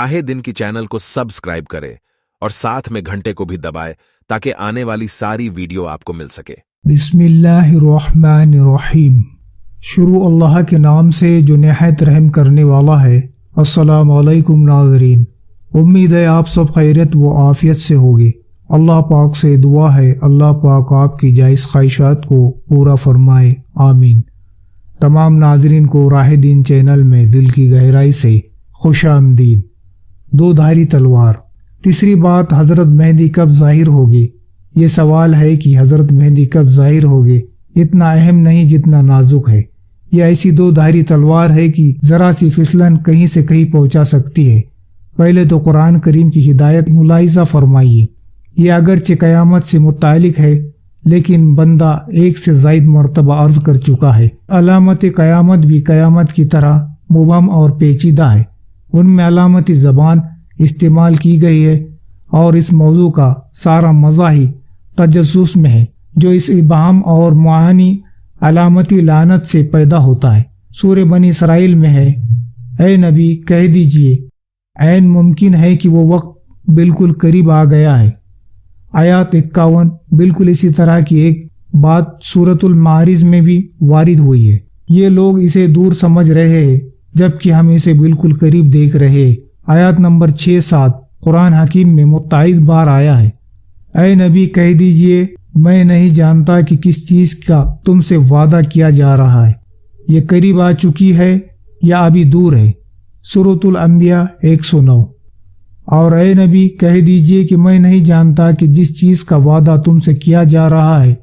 आए दिन की चैनल को सब्सक्राइब करें और साथ में घंटे को भी दबाएं ताकि आने वाली सारी वीडियो आपको मिल सके। बिस्मिल्लाहिर्रहमानिर्रहीम। शुरू अल्लाह के नाम से जो निहायत रहम करने वाला है। अस्सलामु अलैकुम नाज़रीन, उम्मीद है आप सब खैरियत व आफियत से होगी। अल्लाह पाक से दुआ है अल्लाह पाक आपकी जायज़ ख्वाहिशात को पूरा फरमाए, आमीन। तमाम नाज़रीन को राह दीन चैनल में दिल की गहराई से खुशामदीद। दो धारी तलवार। तीसरी बात, हज़रत मेहदी कब ज़ाहिर होगी। ये सवाल है कि हज़रत मेहदी कब ज़ाहिर होगी इतना अहम नहीं जितना नाजुक है। ये ऐसी दो धारी तलवार है कि ज़रा सी फिसलन कहीं से कहीं पहुंचा सकती है। पहले तो कुरान करीम की हिदायत मुलाहिज़ा फरमाइए। ये अगरचे क़यामत से मुतालिक है, लेकिन बंदा एक से ज़ायद मरतबा अर्ज़ कर चुका है। अलामत क़यामत भी क़यामत की तरह मुबहम और पेचीदा है। उनमें अलामती ज़बान इस्तेमाल की गई है और इस मौजू का सारा मज़ा ही तजस्सुस में है, जो इस इबाहम और मुआनी अलामती लानत से पैदा होता है। सूरह बनी इसराइल में है, ऐ नबी कह दीजिए ऐन मुमकिन है कि वो वक्त बिल्कुल करीब आ गया है। आयत 51। बिल्कुल इसी तरह की एक बात सूरतुल मारिज में भी वारिद हुई है। ये लोग इसे दूर समझ रहे हैं जबकि हम इसे बिल्कुल करीब देख रहे हैं। आयत नंबर 6-7 कुरान हकीम में मुत्तईद बार आया है, ऐ नबी कह दीजिए मैं नहीं जानता कि किस चीज़ का तुमसे वादा किया जा रहा है, ये करीब आ चुकी है या अभी दूर है। सूरतुल अंबिया 109। और ऐ नबी कह दीजिए कि मैं नहीं जानता कि जिस चीज़ का वादा तुमसे किया जा रहा है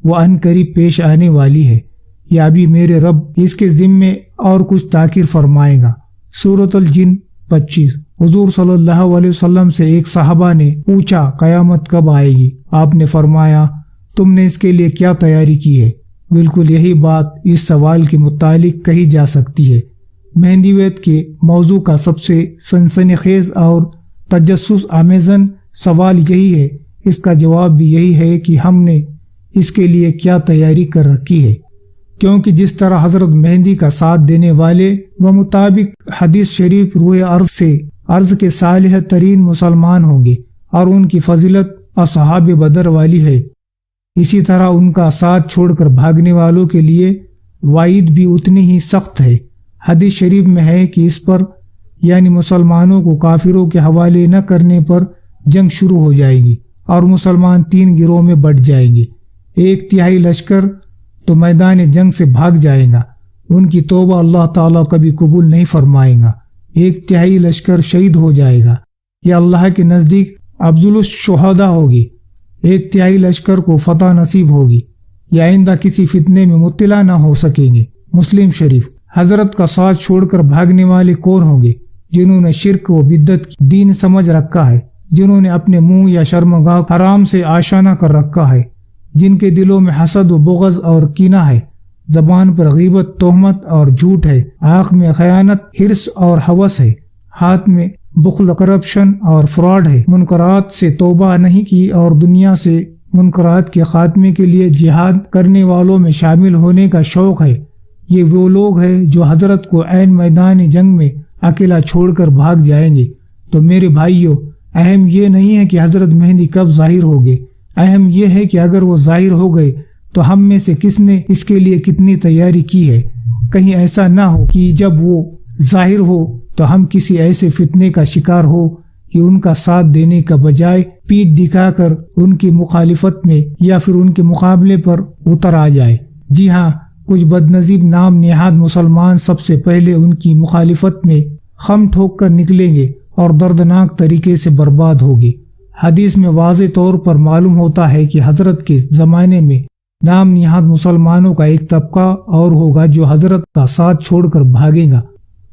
वह अनकरीब पेश आने वाली है या अभी मेरे रब इसके ज़िम्मे और कुछ ताकीर फरमाएगा। सूरतुल जिन 25। हुजूर सल्लल्लाहु अलैहि वसल्लम से एक सहाबा ने पूछा क़यामत कब आएगी। आपने फरमाया तुमने इसके लिए क्या तैयारी की है। बिल्कुल यही बात इस सवाल के मुतालिक कही जा सकती है। मेहंदीवेत के मौजू का सबसे सनसनीखेज और तजस्सुस आमेज़न सवाल यही है। इसका जवाब भी यही है कि हमने इसके लिए क्या तैयारी कर रखी है, क्योंकि जिस तरह हज़रत मेहंदी का साथ देने वाले व मुताबिक हदीस शरीफ रूह अर्ज़ से अर्ज़ के सालिह तरीन मुसलमान होंगे और उनकी फजीलत असहाब बदर वाली है, इसी तरह उनका साथ छोड़कर भागने वालों के लिए वाइद भी उतनी ही सख्त है। हदीस शरीफ में है कि इस पर यानी मुसलमानों को काफिरों के हवाले न करने पर जंग शुरू हो जाएगी और मुसलमान 3 गिरोह में बंट जाएंगे। 1/3 लश्कर तो मैदान जंग से भाग जाएगा, उनकी तौबा अल्लाह ताला कभी कबूल नहीं फरमाएगा। 1/3 लश्कर शहीद हो जाएगा या अल्लाह के नज़दीक अफज़लुश शुहदा होगी। 1/3 लश्कर को फतह नसीब होगी या आइंदा किसी फितने में मुब्तला न हो सकेंगे। मुस्लिम शरीफ। हजरत का साथ छोड़कर भागने वाले कौन होंगे? जिन्होंने शिर्क व बिद्दत की दीन समझ रखा है, जिन्होंने अपने मुंह या शर्मगाह हराम से आशाना कर रखा है, जिनके दिलों में हसद व बुग़्ज़ और कीना है, ज़बान पर ग़ीबत तोहमत और झूठ है, आँख में खयानत हिर्स और हवस है, हाथ में बुख़्ल करप्शन और फ्रॉड है, मुनकरात से तौबा नहीं की और दुनिया से मुनकरात के खात्मे के लिए जिहाद करने वालों में शामिल होने का शौक़ है। ये वो लोग हैं जो हजरत को ऐन मैदान जंग में अकेला छोड़कर भाग जाएंगे। तो मेरे भाइयों, अहम ये नहीं है कि हजरत मेहंदी कब ज़ाहिर होंगे, अहम ये है कि अगर वो ज़ाहिर हो गए तो हम में से किसने इसके लिए कितनी तैयारी की है। कहीं ऐसा ना हो कि जब वो ज़ाहिर हो तो हम किसी ऐसे फितने का शिकार हो कि उनका साथ देने का बजाय पीठ दिखाकर उनकी मुखालिफत में या फिर उनके मुकाबले पर उतर आ जाए। जी हाँ, कुछ बदनसीब नाम नेहाद मुसलमान सबसे पहले उनकी मुखालिफत में खम ठोक कर निकलेंगे और दर्दनाक तरीके से बर्बाद होगी। हदीस में वाज़े तौर पर मालूम होता है कि हजरत के ज़माने में नाम नेहाद मुसलमानों का एक तबका और होगा जो हजरत का साथ छोड़कर भागेगा।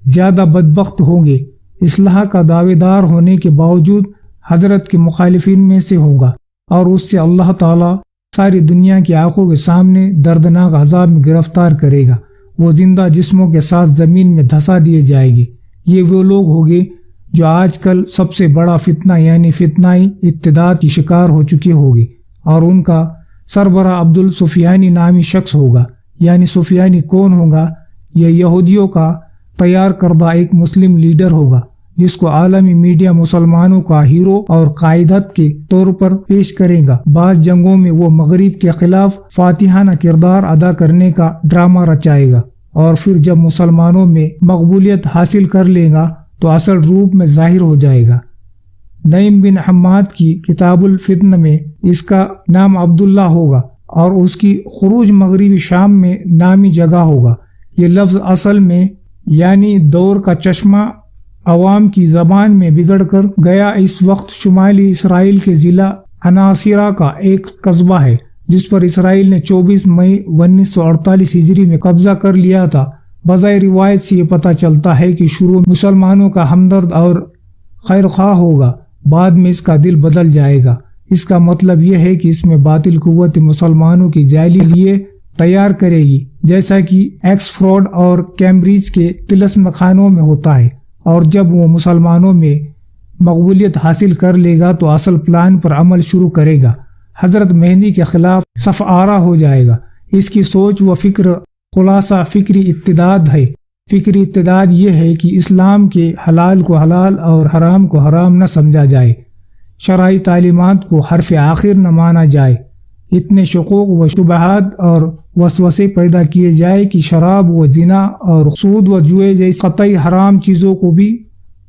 ज़्यादा बदबख्त होंगे, इस्लाह का दावेदार होने के बावजूद हजरत के मुखालिफिन में से होगा और उससे अल्लाह ताला सारी दुनिया की आंखों के सामने दर्दनाक अजाब में गिरफ्तार करेगा। वो जिंदा जिस्मों के साथ जमीन में धंसा दिए जाएंगे। ये वो लोग होंगे जो आजकल सबसे बड़ा फितना यानी फितनाई इत्तेदाद की शिकार हो चुके होंगे और उनका सरबरा अब्दुल सुफियानी नामी शख्स होगा। यानी सुफियानी कौन होगा? यह यहूदियों का तैयार करदा एक मुस्लिम लीडर होगा جس کو عالمی میڈیا مسلمانوں کا ہیرو اور قائدت کے طور پر پیش کرے گا۔ بعض جنگوں میں وہ مغرب کے خلاف فاتحانہ کردار ادا کرنے کا ڈرامہ رچائے گا، اور پھر جب مسلمانوں میں مقبولیت حاصل کر لے گا تو اصل روپ میں ظاہر ہو جائے گا۔ نعیم بن حماد کی کتاب الفتن میں اس کا نام عبداللہ ہوگا اور اس کی خروج مغربی شام میں نامی جگہ ہوگا۔ یہ لفظ اصل میں یعنی دور کا چشمہ عوام کی زبان میں بگڑ کر گیا اس وقت شمالی اسرائیل کے ضلع عناصرہ کا ایک قصبہ ہے، جس پر اسرائیل نے 24 مئی 1948 ہجری میں قبضہ کر لیا تھا۔ بظاہر روایت سے یہ پتہ چلتا ہے کہ شروع مسلمانوں کا ہمدرد اور خیرخواہ ہوگا، بعد میں اس کا دل بدل جائے گا۔ اس کا مطلب یہ ہے کہ اس میں باطل قوت مسلمانوں کی جعلی لیے تیار کرے گی، جیسا کہ ایکسفورڈ اور کیمبرج کے طلسم خانوں میں ہوتا ہے، اور جب وہ مسلمانوں میں مقبولیت حاصل کر لے گا تو اصل پلان پر عمل شروع کرے گا، حضرت مہدی کے خلاف صف آرا ہو جائے گا۔ اس کی سوچ و فکر خلاصہ فکری اتحاد ہے۔ فکری اتحاد یہ ہے کہ اسلام کے حلال کو حلال اور حرام کو حرام نہ سمجھا جائے، شرعی تعلیمات کو حرف آخر نہ مانا جائے، اتنے شکوک و شبہات اور وسوسے پیدا کیے جائے کہ شراب و زنا اور سود و جوئے جیسی قطعی حرام چیزوں کو بھی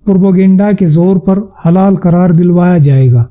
پروپیگنڈا کے زور پر حلال قرار دلوایا جائے گا۔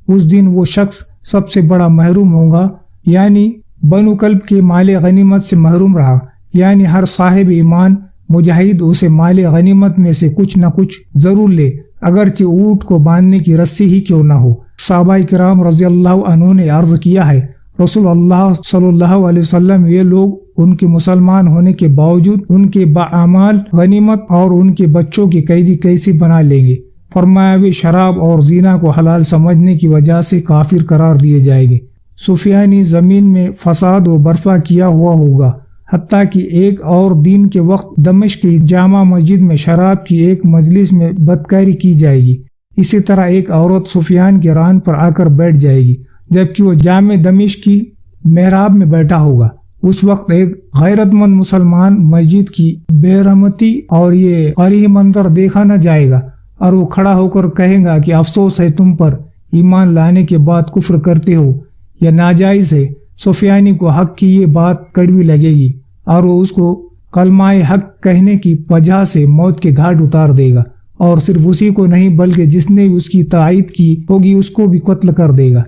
اس دن وہ شخص سب سے بڑا محروم ہوگا، یعنی بنو کلب کے مال غنیمت سے محروم رہا، یعنی ہر صاحب ایمان مجاہد اسے مال غنیمت میں سے کچھ نہ کچھ ضرور لے، اگرچہ اونٹ کو باندھنے کی رسی ہی کیوں نہ ہو۔ صحابہ کرام رضی اللہ عنہ نے عرض کیا ہے، رسول اللہ صلی اللہ علیہ وسلم یہ لوگ ان کے مسلمان ہونے کے باوجود ان کے باعمال غنیمت اور ان کے بچوں کی قیدی کیسے بنا لیں گے؟ فرمایا وہ شراب اور زنا کو حلال سمجھنے کی وجہ سے کافر قرار دیے جائیں گے۔ سفیانی زمین میں فساد و برپا کیا ہوا ہوگا، حتیٰ کہ ایک اور دن کے وقت دمشق کی جامع مسجد میں شراب کی ایک مجلس میں بدکاری کی جائے گی۔ اسی طرح ایک عورت سفیان کے ران پر آ کر بیٹھ جائے گی، جبکہ وہ جامع دمشق کی محراب میں بیٹھا ہوگا۔ اس وقت ایک غیرت مند مسلمان مسجد کی بے رحمتی اور یہ قریح منظر دیکھا نہ جائے گا، اور وہ کھڑا ہو کر کہے گا کہ افسوس ہے تم پر، ایمان لانے کے بعد کفر کرتے ہو، یہ ناجائز ہے۔ سفیانی کو حق کی یہ بات کڑوی لگے گی، اور وہ اس کو کلمہ حق کہنے کی وجہ سے موت کے گھاٹ اتار دے گا، اور صرف اسی کو نہیں بلکہ جس نے اس کی تائید کی ہوگی اس کو بھی قتل کر دے گا۔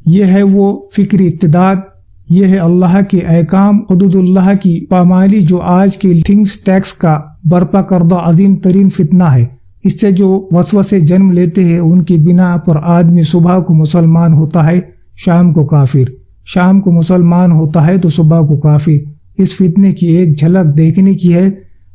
یہ ہے وہ فکری اتحاد، یہ ہے اللہ کے احکام، حدود اللہ کی پامالی، جو آج کے تھنکس ٹیکس کا برپا کردہ عظیم ترین فتنہ ہے۔ اس سے جو وسوسے جنم لیتے ہیں ان کی بنا پر آدمی صبح کو مسلمان ہوتا ہے، شام کو کافر، شام کو مسلمان ہوتا ہے تو صبح کو کافر۔ اس فتنے کی ایک جھلک دیکھنے کی ہے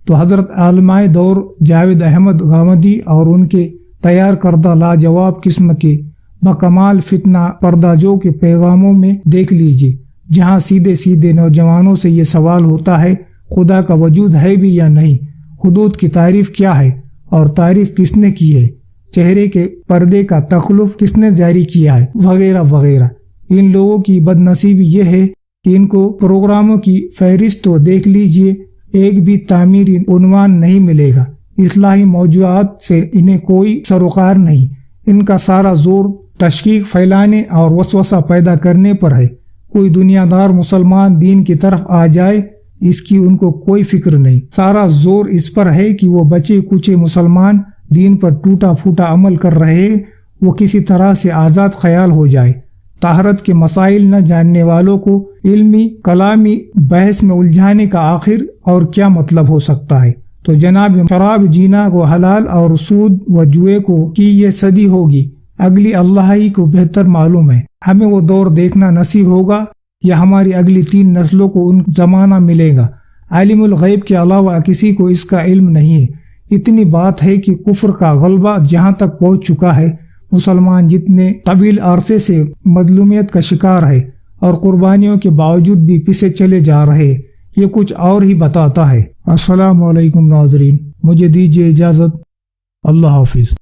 تو حضرت علماء دور جاوید احمد غامدی اور ان کے تیار کردہ لاجواب قسم کے بکمال فتنہ پردازوں کے پیغاموں میں دیکھ لیجیے، جہاں سیدھے سیدھے نوجوانوں سے یہ سوال ہوتا ہے خدا کا وجود ہے بھی یا نہیں، حدود کی تعریف کیا ہے اور تعریف کس نے کی ہے، چہرے کے پردے کا تخلق کس نے جاری کیا ہے، وغیرہ وغیرہ۔ ان لوگوں کی بد نصیبی یہ ہے کہ ان کو پروگراموں کی فہرست تو دیکھ لیجئے، ایک بھی تعمیری عنوان نہیں ملے گا، اصلاحی موضوعات سے انہیں کوئی سروکار نہیں، ان کا سارا زور تشکیک پھیلانے اور وسوسہ پیدا کرنے پر ہے۔ کوئی دنیا دار مسلمان دین کی طرف آ جائے اس کی ان کو کوئی فکر نہیں، سارا زور اس پر ہے کہ وہ بچے کچے مسلمان دین پر ٹوٹا پھوٹا عمل کر رہے وہ کسی طرح سے آزاد خیال ہو جائے۔ طہارت کے مسائل نہ جاننے والوں کو علمی کلامی بحث میں الجھانے کا آخر اور کیا مطلب ہو سکتا ہے؟ تو جناب شراب جینا کو حلال اور سود و جوئے کو کی یہ صدی ہوگی، اگلی اللہ ہی کو بہتر معلوم ہے۔ ہمیں وہ دور دیکھنا نصیب ہوگا یا ہماری اگلی 3 نسلوں کو ان زمانہ ملے گا۔ عالم الغیب کے علاوہ کسی کو اس کا علم نہیں ہے۔ اتنی بات ہے کہ کفر کا غلبہ جہاں تک پہنچ چکا ہے، مسلمان جتنے طویل عرصے سے مظلومیت کا شکار ہے اور قربانیوں کے باوجود بھی پیچھے چلے جا رہے، یہ کچھ اور ہی بتاتا ہے۔ السلام علیکم ناظرین، مجھے دیجیے اجازت، اللہ حافظ۔